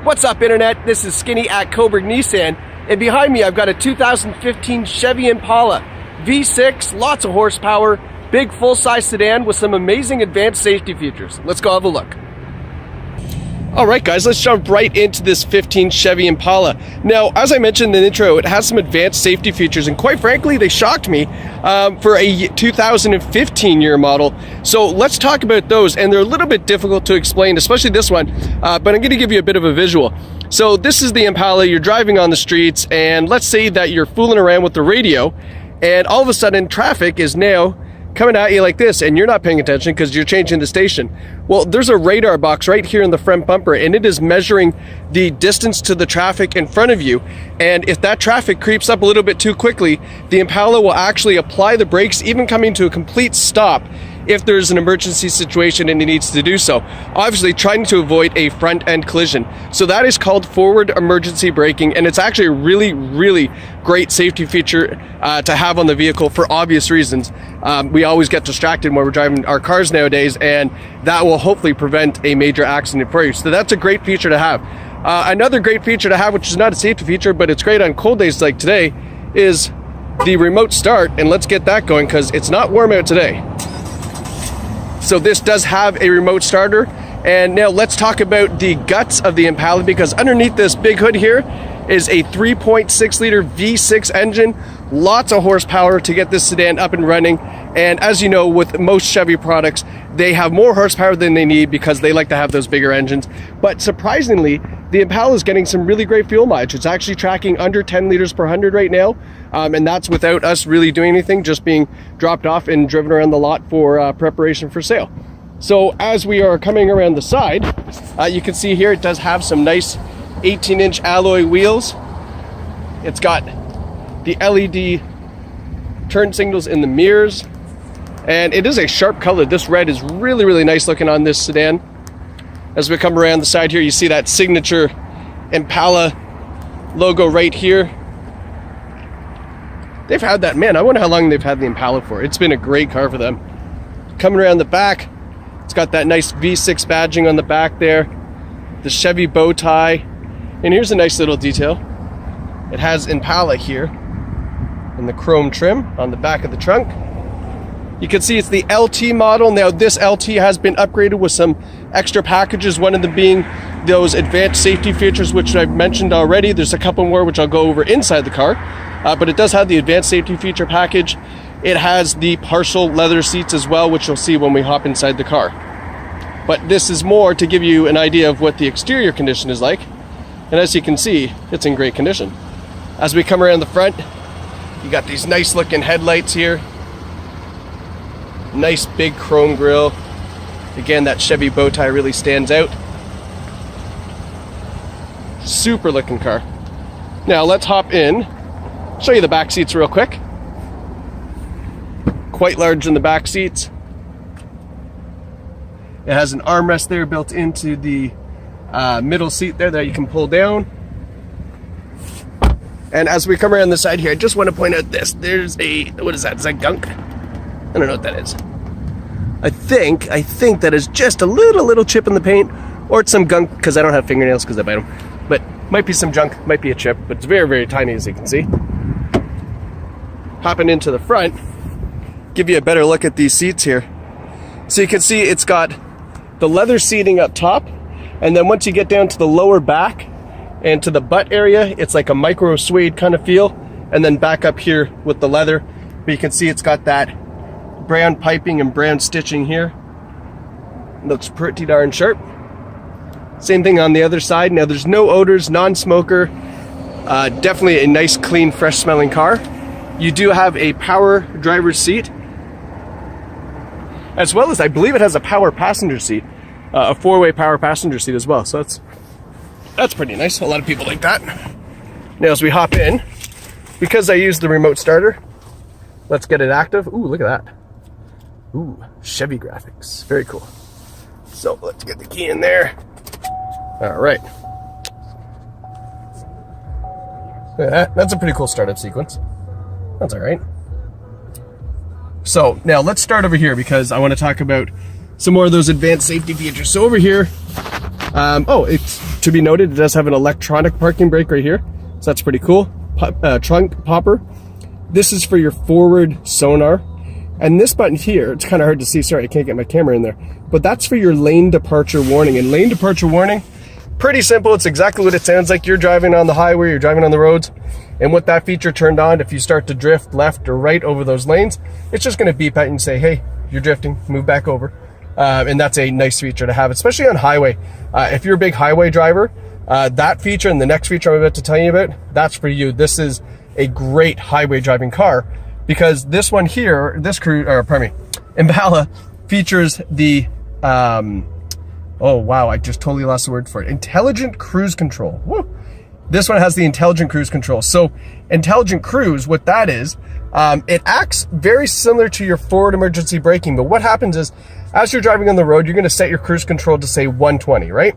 What's up, Internet? This is Skinny at Cobourg Nissan, and behind me I've got a 2015 Chevy Impala V6, lots of horsepower, big full-size sedan with some amazing advanced safety features. Let's go have a look. Alright guys, let's jump right into this 15 Chevy Impala. Now, as I mentioned in the intro, it has some advanced safety features, and quite frankly, they shocked me for a 2015 year model. So let's talk about those, and they're a little bit difficult to explain, especially this one, but I'm going to give you a bit of a visual. So this is the Impala, you're driving on the streets, and let's say that you're fooling around with the radio, and all of a sudden traffic is now coming at you like this, and you're not paying attention because you're changing the station. Well, there's a radar box right here in the front bumper, and it is measuring the distance to the traffic in front of you. And if that traffic creeps up a little bit too quickly, the Impala will actually apply the brakes, even coming to a complete stop if there's an emergency situation and it needs to do so. Obviously trying to avoid a front end collision. So that is called forward emergency braking, and it's actually a really great safety feature to have on the vehicle for obvious reasons. We always get distracted when we're driving our cars nowadays, and that will hopefully prevent a major accident for you. So that's a great feature to have. Another great feature to have, which is not a safety feature, but it's great on cold days like today, is the remote start. And let's get that going because it's not warm out today. So this does have a remote starter. And now let's talk about the guts of the Impala, because underneath this big hood here is a 3.6 liter V6 engine, lots of horsepower to get this sedan up and running. And as you know, with most Chevy products, they have more horsepower than they need because they like to have those bigger engines. But surprisingly, the Impala is getting some really great fuel mileage. It's actually tracking under 10 liters per 100 right now. And that's without us really doing anything, just being dropped off and driven around the lot for preparation for sale. So as we are coming around the side, you can see here it does have some nice 18-inch alloy wheels. It's got the LED turn signals in the mirrors, and it is a sharp color. This red is really nice looking on this sedan. As we come around the side here, you see that signature Impala logo right here. They've had that, man, I wonder how long they've had the Impala for. It's been a great car for them. Coming around the back, it's got that nice V6 badging on the back there, the Chevy bow tie, and here's a nice little detail. It has Impala here in the chrome trim on the back of the trunk. You can see it's the LT model. Now this LT has been upgraded with some extra packages, one of them being those advanced safety features which I've mentioned already. There's a couple more which I'll go over inside the car, but it does have the advanced safety feature package. It has the partial leather seats as well, which you'll see when we hop inside the car. But this is more to give you an idea of what the exterior condition is like. And as you can see, it's in great condition. As we come around the front, you got these nice looking headlights here. Nice big chrome grille. Again, that Chevy bow tie really stands out. Super looking car. Now let's hop in, show you the back seats real quick. Quite large in the back seats. It has an armrest there built into the middle seat there that you can pull down. And as we come around the side here, I just want to point out this. There's a, what is that? Is that gunk? I don't know what that is. I think that is just a little chip in the paint, or it's some gunk because I don't have fingernails because I bite them. But might be some junk, might be a chip, but it's very tiny, as you can see. Hopping into the front, give you a better look at these seats here. So you can see it's got the leather seating up top, and then once you get down to the lower back and to the butt area, it's like a micro suede kind of feel, and then back up here with the leather. But you can see it's got that brown piping and brown stitching here. Looks pretty darn sharp. Same thing on the other side. Now there's no odors, non-smoker, definitely a nice, clean, fresh smelling car. You do have a power driver's seat, as well as I believe it has a power passenger seat, a four-way power passenger seat as well. So that's pretty nice. A lot of people like that. Now as we hop in, because I used the remote starter, let's get it active. Ooh, look at that. Ooh, Chevy graphics. Very cool. So let's get the key in there. All right. Look at that. That's a pretty cool startup sequence. That's all right. So now let's start over here because I want to talk about some more of those advanced safety features. So over here, oh, it's To be noted, it does have an electronic parking brake right here, so that's pretty cool. Trunk popper. This is for your forward sonar. And this button here, it's kind of hard to see, sorry, I can't get my camera in there, but that's for your lane departure warning. And lane departure warning, pretty simple. It's exactly what it sounds like. You're driving on the highway, you're driving on the roads, and with that feature turned on, if you start to drift left or right over those lanes, it's just gonna beep at you and say, hey, you're drifting, move back over. And that's a nice feature to have, especially on highway. If you're a big highway driver, that feature and the next feature I'm about to tell you about, that's for you. This is a great highway driving car, because this one here, this Impala features the, oh wow, I just totally lost the word for it. Intelligent cruise control. Woo. This one has the intelligent cruise control. So intelligent cruise, what that is, it acts very similar to your forward emergency braking, but what happens is, as you're driving on the road, you're gonna set your cruise control to say 120, right?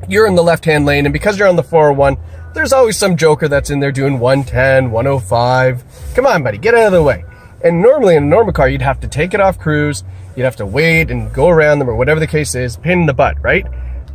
You're in the left-hand lane, and because you're on the 401, there's always some joker that's in there doing 110, 105. Come on, buddy, get out of the way. And normally in a normal car, you'd have to take it off cruise, you'd have to wait and go around them, or whatever the case is, pain in the butt, right?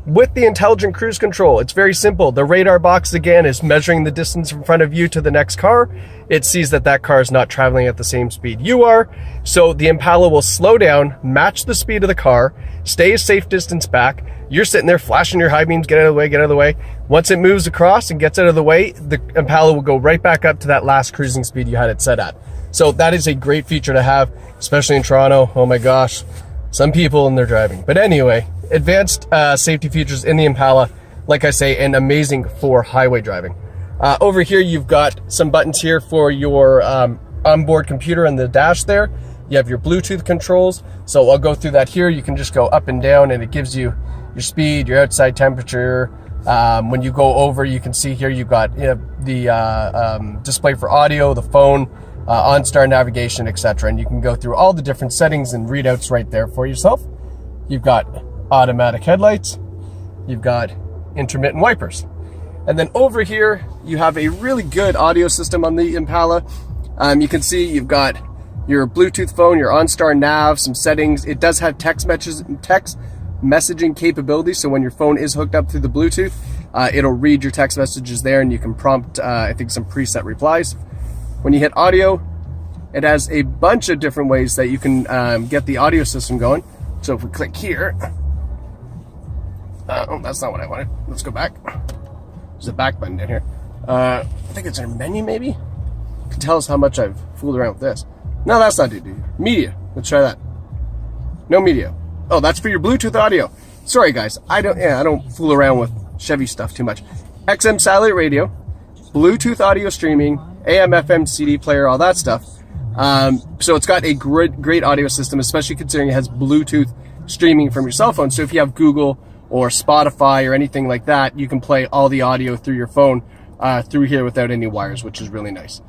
With the intelligent cruise control, it's very simple. The radar box, again, is measuring the distance in front of you to the next car. It sees that that car is not traveling at the same speed you are. So the Impala will slow down, match the speed of the car, stay a safe distance back. You're sitting there flashing your high beams, get out of the way, get out of the way. Once it moves across and gets out of the way, the Impala will go right back up to that last cruising speed you had it set at. So that is a great feature to have, especially in Toronto. Oh my gosh, some people in their driving. But anyway, advanced safety features in the Impala, like I say, and amazing for highway driving. Over here, you've got some buttons here for your onboard computer on the dash there. You have your Bluetooth controls. So I'll go through that here. You can just go up and down, and it gives you your speed, your outside temperature. When you go over, you can see here you've got the display for audio, the phone, OnStar navigation, etc. And you can go through all the different settings and readouts right there for yourself. You've got automatic headlights. You've got intermittent wipers. And then over here, you have a really good audio system on the Impala. You can see you've got your Bluetooth phone, your OnStar nav, some settings. It does have text messaging capability, so when your phone is hooked up through the Bluetooth, it'll read your text messages there, and you can prompt, I think, some preset replies. When you hit audio, it has a bunch of different ways that you can get the audio system going. So if we click here, oh, that's not what I wanted. Let's go back. There's a back button down here. I think it's our menu, maybe? You can tell us how much I've fooled around with this. No, that's not it, dude. Media. Let's try that. No media. Oh, that's for your Bluetooth audio. Sorry, guys. I don't fool around with Chevy stuff too much. XM satellite radio, Bluetooth audio streaming, AM, FM, CD player, all that stuff. So it's got a great audio system, especially considering it has Bluetooth streaming from your cell phone. So if you have Google or Spotify or anything like that, you can play all the audio through your phone through here without any wires, which is really nice.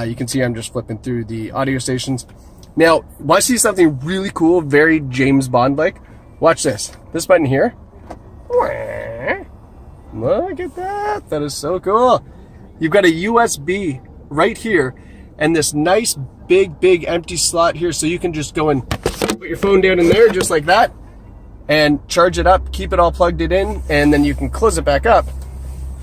You can see I'm just flipping through the audio stations. Now, want to see something really cool, very James Bond-like? Watch this. This button here. Look at that. That is so cool. You've got a USB right here and this nice big empty slot here, so you can just go and put your phone down in there just like that and charge it up, keep it all plugged in, and then you can close it back up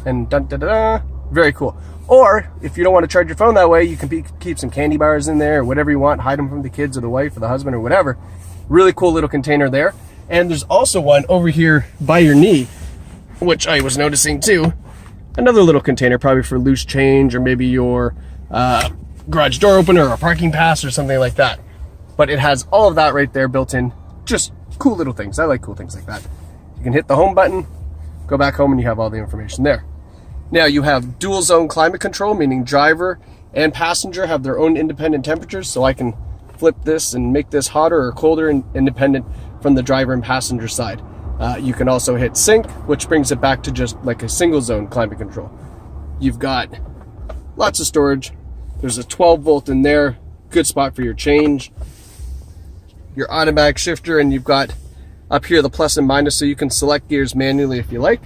and dun-da-da-da. Very cool. Or if you don't want to charge your phone that way, you can keep some candy bars in there or whatever you want, hide them from the kids or the wife or the husband or whatever. Really cool little container there. And there's also one over here by your knee, which I was noticing too. Another little container, probably for loose change or maybe your garage door opener or a parking pass or something like that. But it has all of that right there built in. Just cool little things. I like cool things like that. You can hit the home button, go back home, and you have all the information there. Now you have dual zone climate control, meaning driver and passenger have their own independent temperatures. So I can flip this and make this hotter or colder and independent from the driver and passenger side. You can also hit sync, which brings it back to just like a single zone climate control. You've got lots of storage. There's a 12 volt in there, good spot for your change. Your automatic shifter, and you've got up here the plus and minus, so you can select gears manually if you like.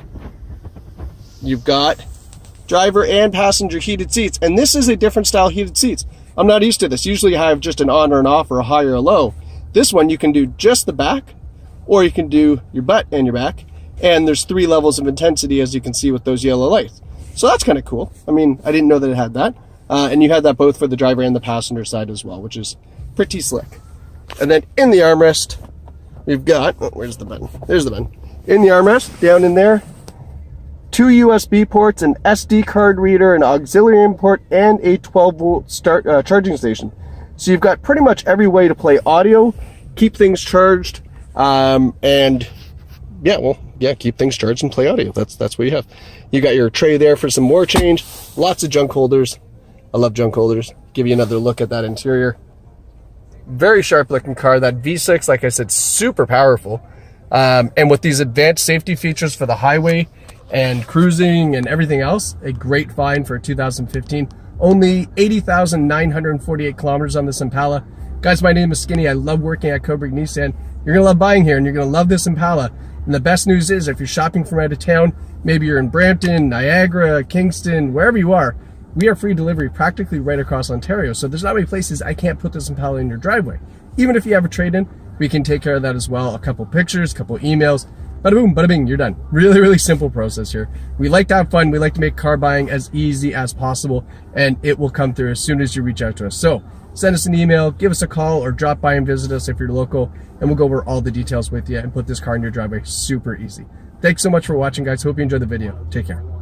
You've got driver and passenger heated seats, and this is a different style heated seats. I'm not used to this. Usually I have just an on or an off or a high or a low. This one you can do just the back, or you can do your butt and your back, And there's 3 levels of intensity, as you can see with those yellow lights. So that's kind of cool. I mean, I didn't know that it had that. And you had that both for the driver and the passenger side as well, which is pretty slick. And then in the armrest, we've got, oh, where's the button? There's the button. In the armrest, down in there, 2 USB ports, an SD card reader, an auxiliary input, and a 12-volt charging station. So you've got pretty much every way to play audio, keep things charged, and keep things charged and play audio. That's what you have. You got your tray there for some more change. Lots of junk holders. I love junk holders. Give you another look at that interior. Very sharp looking car. That V6, like I said, super powerful. And with these advanced safety features for the highway and cruising and everything else, a great find for 2015. Only 80,948 kilometers on this Impala. Guys, my name is Skinny. I love working at Cobourg Nissan. You're gonna love buying here and you're gonna love this Impala. And the best news is, if you're shopping from out of town, maybe you're in Brampton, Niagara, Kingston, wherever you are, we are free delivery practically right across Ontario. So there's not many places I can't put this Impala in your driveway. Even if you have a trade-in, we can take care of that as well. A couple pictures, a couple emails, bada boom, bada bing, you're done. Really, really simple process here. We like to have fun. We like to make car buying as easy as possible, and it will come through as soon as you reach out to us. So send us an email, give us a call, or drop by and visit us if you're local, and we'll go over all the details with you and put this car in your driveway super easy. Thanks so much for watching, guys. Hope you enjoyed the video. Take care.